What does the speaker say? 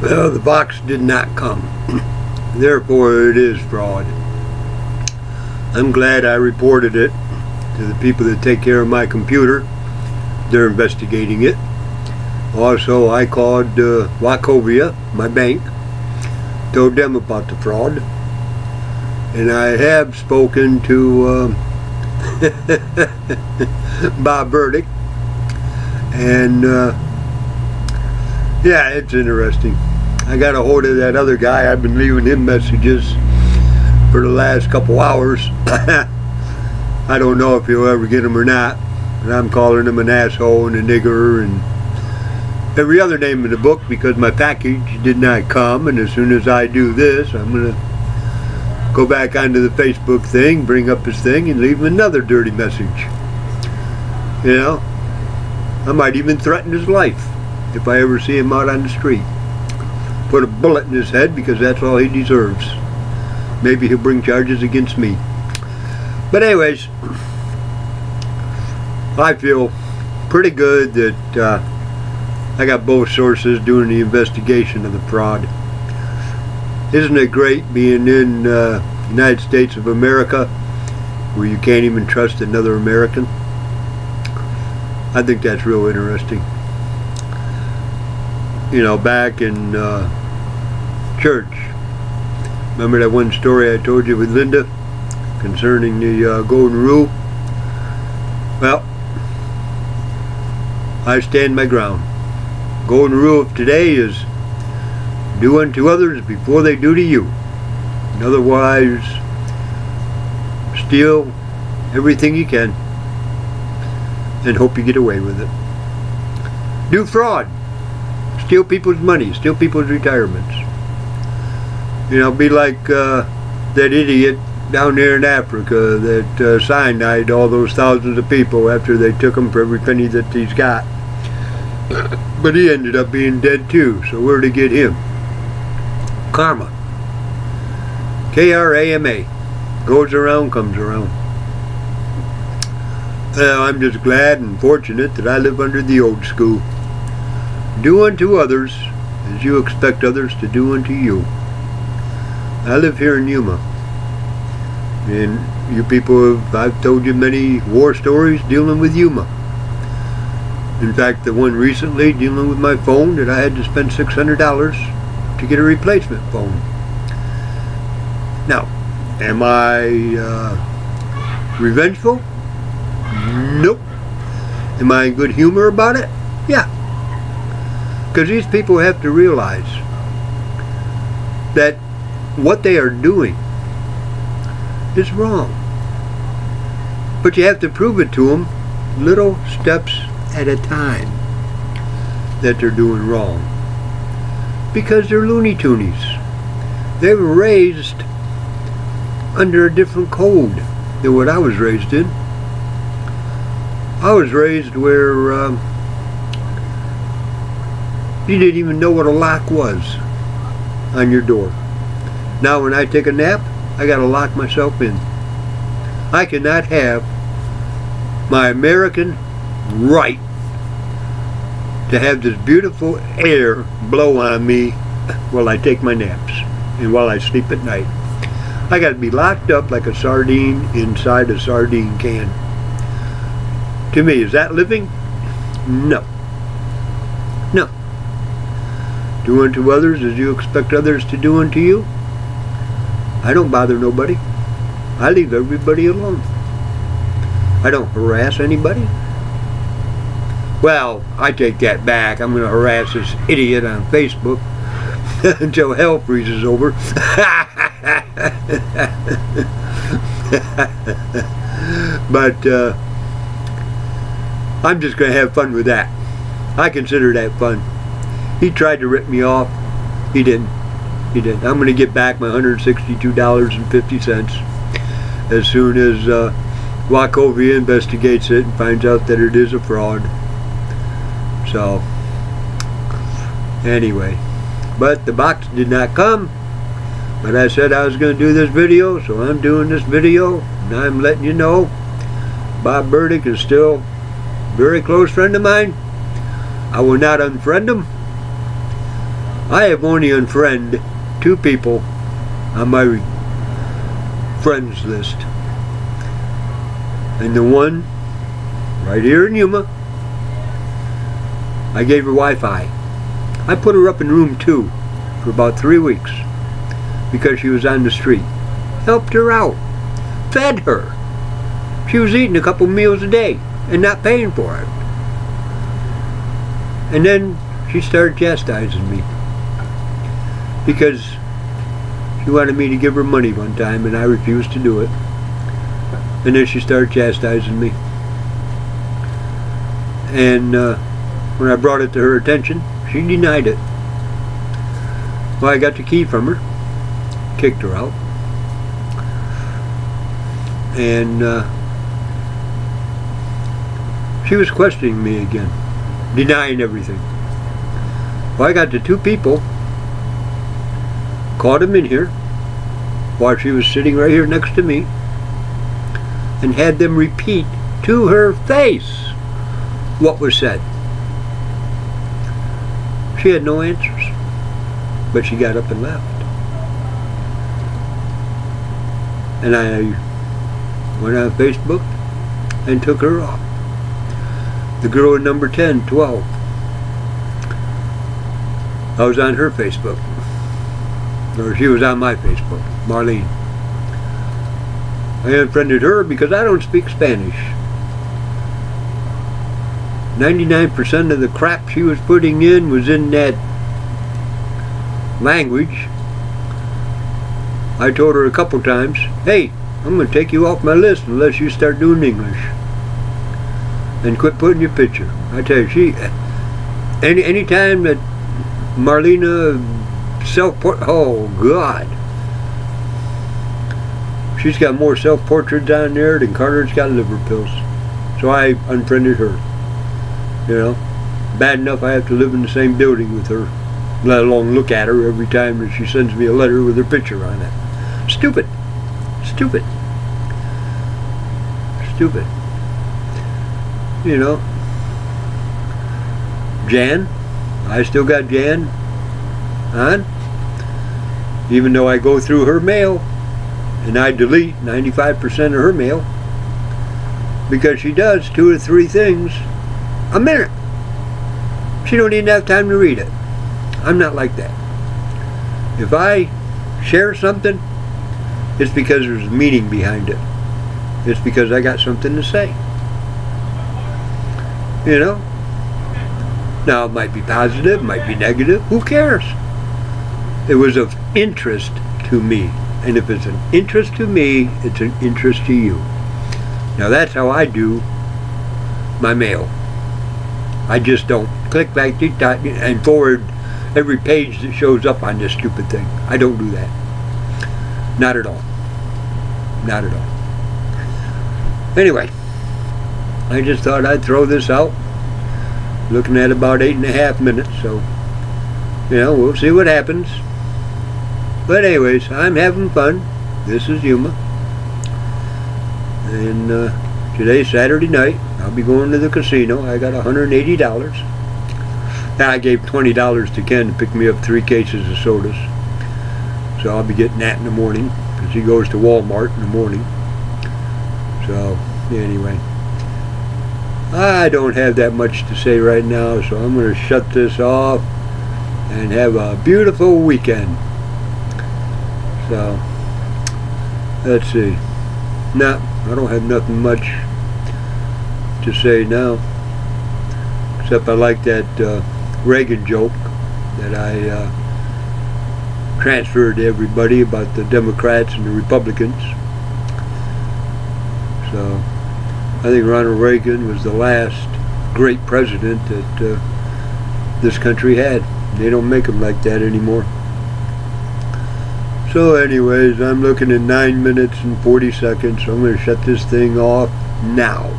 Well, the box did not come. Therefore, it is fraud. I'm glad I reported it to the people that take care of my computer. They're investigating it. Also, I called Wachovia, my bank, told them about the fraud. And I have spoken to Bob Burdick. And yeah, it's interesting. I got a hold of that other guy. I've been leaving him messages for the last couple hours. I don't know if he'll ever get them or not. And I'm calling him an asshole and a nigger and every other name in the book because my package did not come. And as soon as I do this, I'm going to go back onto the Facebook thing, bring up his thing, and leave him another dirty message. You know? I might even threaten his life if I ever see him out on the street. Put a bullet in his head because that's all he deserves. Maybe he'll bring charges against me. But anyways, I feel pretty good that I got both sources doing the investigation of the fraud. Isn't it great being in the United States of America where you can't even trust another American? I think that's real interesting. You know, back in church, remember that one story I told you with Linda concerning the Golden Rule? Well, I stand my ground. Golden Rule of today is do unto others before they do to you. And otherwise, steal everything you can and hope you get away with it. Do fraud. Steal people's money. Steal people's retirements. You know, be like that idiot down there in Africa that cyanide all those thousands of people after they took them for every penny that he's got. But he ended up being dead too, so where'd he get him? Karma. K-R-A-M-A. Goes around, comes around. I'm just glad and fortunate that I live under the old school. Do unto others as you expect others to do unto you. I live here in Yuma. And you people I've told you many war stories dealing with Yuma. In fact, the one recently dealing with my phone that I had to spend $600 to get a replacement phone. Now, am I revengeful? Nope. Am I in good humor about it? Yeah. Because these people have to realize that what they are doing is wrong. But you have to prove it to them little steps at a time that they're doing wrong. Because they're Looney Toonies. They were raised under a different code than what I was raised in. I was raised where you didn't even know what a lock was on your door. Now when I take a nap, I gotta lock myself in. I cannot have my American right to have this beautiful air blow on me while I take my naps and while I sleep at night. I gotta be locked up like a sardine inside a sardine can. To me, is that living? No. No. Do unto others as you expect others to do unto you. I don't bother nobody. I leave everybody alone. I don't harass anybody. Well, I take that back. I'm going to harass this idiot on Facebook until hell freezes over. But I'm just going to have fun with that. I consider that fun. He tried to rip me off. He didn't. He didn't. I'm going to get back my $162.50 as soon as Wachovia investigates it and finds out that it is a fraud. So, anyway. But the box did not come. But I said I was going to do this video, so I'm doing this video. And I'm letting you know Bob Burdick is still a very close friend of mine. I will not unfriend him. I have only unfriended 2 people on my friends list. And the one right here in Yuma, I gave her Wi-Fi. I put her up in room 2 for about 3 weeks because she was on the street. Helped her out. Fed her. She was eating a couple meals a day and not paying for it. And then she started chastising me because she wanted me to give her money one time and I refused to do it. And then she started chastising me. And when I brought it to her attention, she denied it. Well, I got the key from her, kicked her out, and she was questioning me again, denying everything. Well, I got the 2 people, called them in here while she was sitting right here next to me, and had them repeat to her face what was said. She had no answers, but she got up and left. And I went on Facebook and took her off. The girl in number 10, 12. I was on her Facebook. Or she was on my Facebook, Marlene. I unfriended her because I don't speak Spanish. 99% of the crap she was putting in was in that language. I told her a couple times, hey, I'm going to take you off my list unless you start doing English. And quit putting your picture. I tell you, any time that Marlena oh God. She's got more self-portraits on there than Carter's got liver pills. So I unfriended her. You know, bad enough I have to live in the same building with her, let alone look at her every time that she sends me a letter with her picture on it. Stupid. Stupid. Stupid. You know, Jan, I still got Jan on, even though I go through her mail and I delete 95% of her mail because she does 2 or 3 things a minute. She don't even have time to read it. I'm not like that. If I share something, it's because there's a meaning behind it. It's because I got something to say. You know? Now it might be positive, might be negative, who cares? It was of interest to me. And if it's an interest to me, it's an interest to you. Now that's how I do my mail. I just don't click back and forward every page that shows up on this stupid thing. I don't do that. Not at all. Not at all. Anyway, I just thought I'd throw this out. Looking at about 8.5 minutes, so you know, we'll see what happens. But anyways, I'm having fun. This is Yuma. And today's Saturday night. I'll be going to the casino. I got $180. Now I gave $20 to Ken to pick me up 3 cases of sodas. So I'll be getting that in the morning because he goes to Walmart in the morning. So anyway, I don't have that much to say right now, so I'm going to shut this off and have a beautiful weekend. So let's see. No, I don't have nothing much to say now, except I like that Reagan joke that I transferred to everybody about the Democrats and the Republicans. So I think Ronald Reagan was the last great president that this country had. They don't make them like that anymore. So anyways, I'm looking at 9 minutes and 40 seconds, so I'm going to shut this thing off now.